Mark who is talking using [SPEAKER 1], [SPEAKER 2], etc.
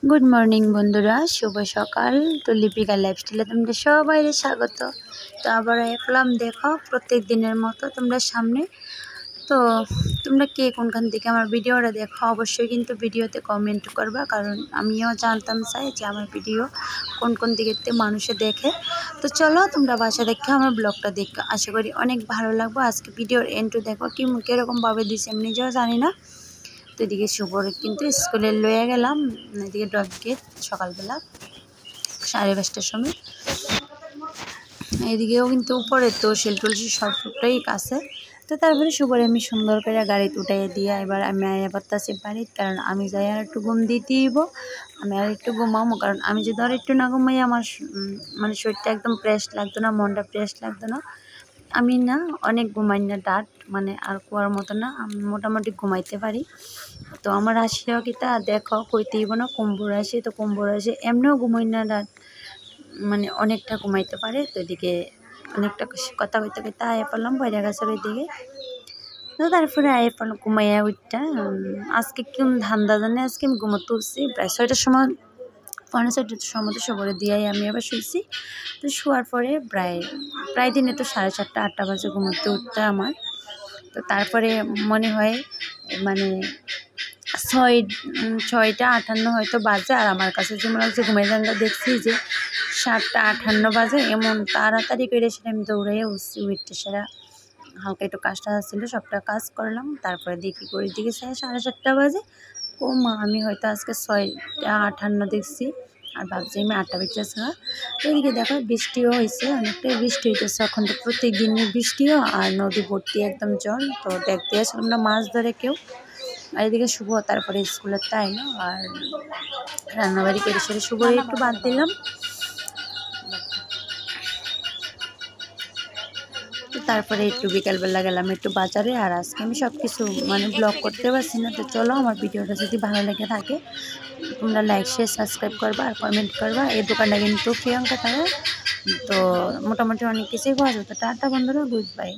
[SPEAKER 1] Good morning बंधुरा शुभ सकाल। तो लिपिका लाइफस्टाइले तुम्हारे सबाई स्वागत। तो आबार एलाम देखो प्रत्येक दिनेर मतो तुम्हारा सामने। तो तुम्हारा के कोनखान थेके आमार भिडियोटा देखो अवश्य किन्तु भिडियोते कमेंट करबा, कारण आमिও जानताम चाই जे आमार भिडियो कोन कोन दिकेते मानुषे देखे। तो चलो तुम्हारा बासा देखे आमार ब्लगटा देखो, आशा करी अनेक भालो लागबे। आजके भिडियोर एंड देखो किरकम भावे दिछि आमि निजेও जानि ना। तो एदिके शुभर किन्तु स्कुले लइया गेलाम, एदिके ड्रप गेट सकाल बेला 5:30टार समय। एदिकेও किन्तु ऊपरे तो शेल तुलसी सबटाई काছে। तो तारपरे शुभरे आमि सुंदर करे गाड़ीते उठाइया दिया एबार आमि आइया पड़ताछि बाड़ीत, कारण आमि जाई आर एकटु घुम दिते हইব। आमि आर एकटु घुमामो, कारण आमि যদি আর একটু না ঘুমাই আমার মানে শরীরটা একদম ফ্রেশ লাগতো না, মনটা ফ্রেশ লাগতো না। আমি না অনেক ঘুমাই না, ডাট মানে আর কুয়ার মতো না, আমি মোটামুটি ঘুমাইতে পারি। তো আমার রাশিও কিতা দেখো কইতেইব না কুম্ভ রাশি। তো কুম্ভ রাশি এমনিও ঘুমাই না, ডাট মানে অনেকটা ঘুমাইতে পারে। তো এদিকে অনেকটা কথা কইতে কইতে আয়া পড়লাম বাইরে গাছের ওইদিকে। তো তারপরে আয়া পড়লাম ঘুমাইয়া উঠটা। আজকে কোন ধান্দা জানে, আজকে আমি ঘুমোতে উঠছি প্রায় 6টার সময়, 6:45টার সময় তো সবরে দিয়াই আমি আবার শুইছি। তো শোয়ার পরে প্রায় দিনে তো 4:30 8টা বাজে ঘুমোতে উঠতে আমার। তো তারপরে মনে হয় মানে 6:58 হয়তো বাজে, আর আমার কাছে যে মনে হচ্ছে ঘুমাই জানটা দেখছি যে 7:58 বাজে। এমন তাড়াতাড়ি করে সেটা আমি দৌড়াইয়া উঠছি, উঠতে সেরা হালকা একটু কাজটা ছিল সবটা কাজ করলাম। তারপরে দেখি করে দিকে 7:30 বাজে। ও মা, আমি হয়তো আজকে 6:58 দেখছি আর ভাবছি আমি 8টা বেজেছে। তো এদিকে দেখো বৃষ্টিও হয়েছে, অনেকটাই বৃষ্টি হইতেছে এখন তো, প্রত্যেক দিনের বৃষ্টিও, আর নদী ভর্তি একদম জল। তো দেখতে আসলাম না মাছ ধরে কেউ। আর এদিকে শুভ তারপরে স্কুলের তাই না, আর রান্নাবাড়ি করে সেরে শুভরে একটু বাদ দিলাম। তো তারপরে একটু বিকালবেলা গেলাম একটু বাজারে। আর আজকে আমি সব কিছু মানে ব্লগ করতে পারছি না। তো চলো আমার ভিডিওটা যদি ভালো লেগে থাকে তোমরা লাইক শেয়ার সাবস্ক্রাইব করবা আর কমেন্ট করবা। এই দোকানটা কিন্তু প্রিয়াঙ্কা টাকা। তো মোটামুটি অনেক কিছুই পাওয়া যেত। টাটা বন্ধুরা, গুড বাই।